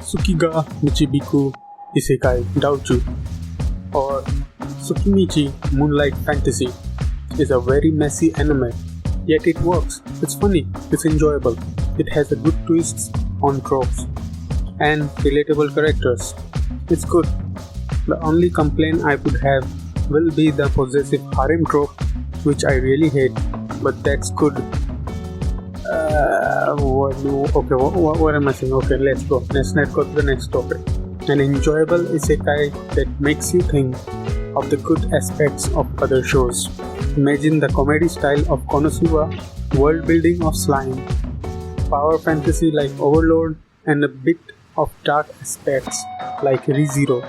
Tsukiga Michibiku Isekai Daoju or Tsukimichi Moonlight Fantasy is a very messy anime, yet it works. It's funny, it's enjoyable, it has a good twists on tropes and relatable characters. It's good. The only complaint I would have will be the possessive harem trope, which I really hate, but that's good. What am I saying? Okay, let's go. Let's go to the next topic. An enjoyable isekai that makes you think of the good aspects of other shows. Imagine the comedy style of Konosuba, world building of Slime, power fantasy like Overlord, and a bit of dark aspects like ReZero,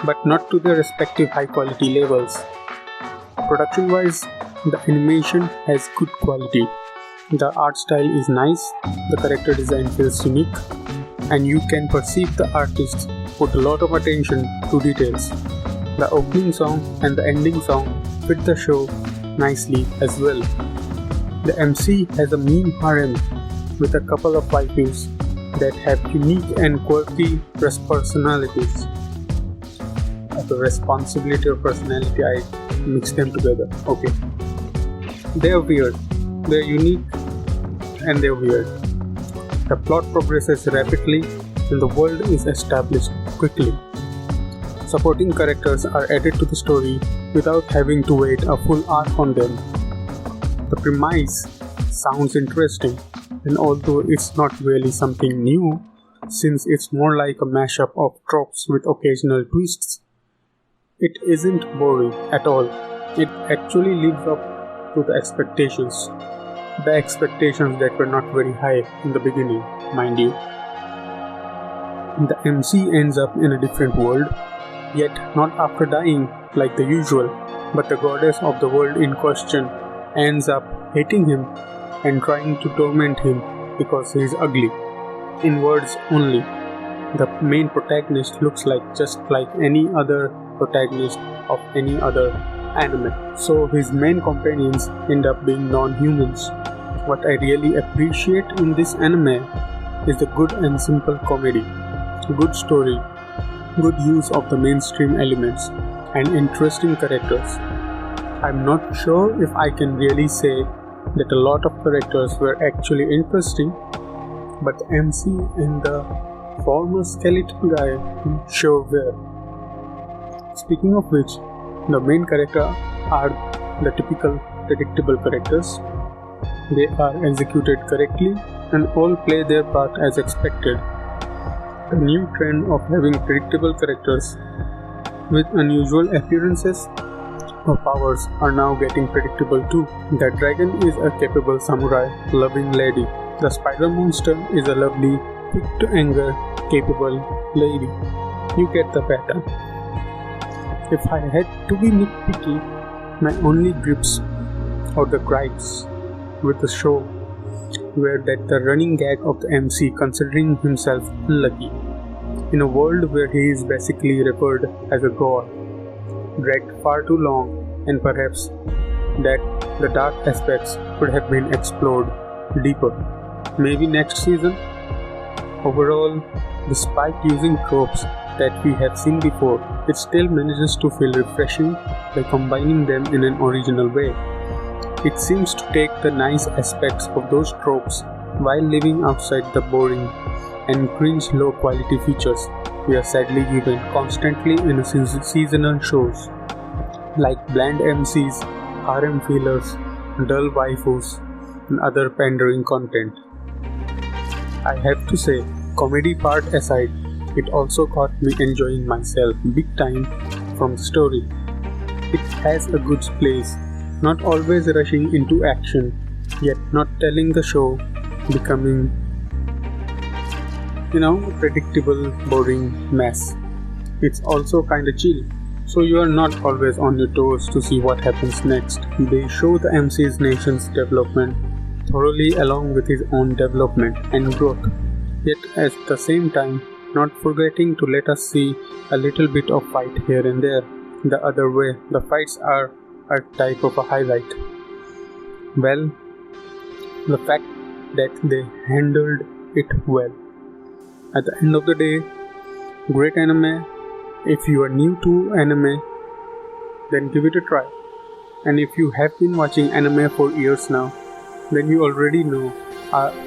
but not to their respective high quality levels. Production wise, the animation has good quality. The art style is nice, the character design feels unique, and you can perceive the artists put a lot of attention to details. The opening song and the ending song fit the show nicely as well. The MC has a meme harem with a couple of waifus that have unique and quirky personalities. The responsibility or personality, I mix them together. Okay. They're weird, they're unique, and they're weird. The plot progresses rapidly and the world is established quickly. Supporting characters are added to the story without having to wait a full arc on them. The premise sounds interesting, and although it's not really something new, since it's more like a mashup of tropes with occasional twists, it isn't boring at all. It actually lives up to the expectations. The expectations that were not very high in the beginning, mind you. The MC ends up in a different world, yet not after dying like the usual, but the goddess of the world in question ends up hating him and trying to torment him because he is ugly. In words only, the main protagonist looks just like any other protagonist of any other anime, so his main companions end up being non-humans. What I really appreciate in this anime is the good and simple comedy, good story, good use of the mainstream elements, and interesting characters. I'm not sure if I can really say that a lot of characters were actually interesting, but the MC and the former skeleton guy sure were. Speaking of which, the main characters are the typical predictable characters. They are executed correctly and all play their part as expected. The new trend of having predictable characters with unusual appearances or powers are now getting predictable too. The dragon is a capable samurai loving lady. The spider monster is a lovely, quick to anger, capable lady. You get the pattern. If I had to be nitpicky, my only grips or the gripes with the show were that the running gag of the MC considering himself unlucky in a world where he is basically referred as a god, dragged far too long, and perhaps that the dark aspects could have been explored deeper. Maybe next season. Overall, despite using tropes that we have seen before, it still manages to feel refreshing by combining them in an original way. It seems to take the nice aspects of those tropes while leaving outside the boring and cringe low quality features we are sadly given constantly in seasonal shows, like bland MCs, harem fillers, dull waifus, and other pandering content. I have to say, comedy part aside, it also caught me enjoying myself big time from the story. It has a good place, not always rushing into action, yet not telling the show becoming, predictable, boring mess. It's also kinda chill, so you are not always on your toes to see what happens next. They show the MC's nation's development thoroughly along with his own development and growth, yet at the same time not forgetting to let us see a little bit of fight here and there. The other way, the fights are a type of a highlight. Well, the fact that they handled it well. At the end of the day, great anime. If you are new to anime, then give it a try. And if you have been watching anime for years now, then you already know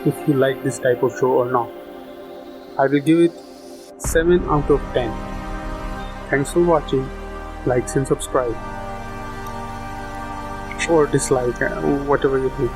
if you like this type of show or not. I will give it 7 out of 10. Thanks for watching. Likes and subscribe. Or dislike, whatever you think.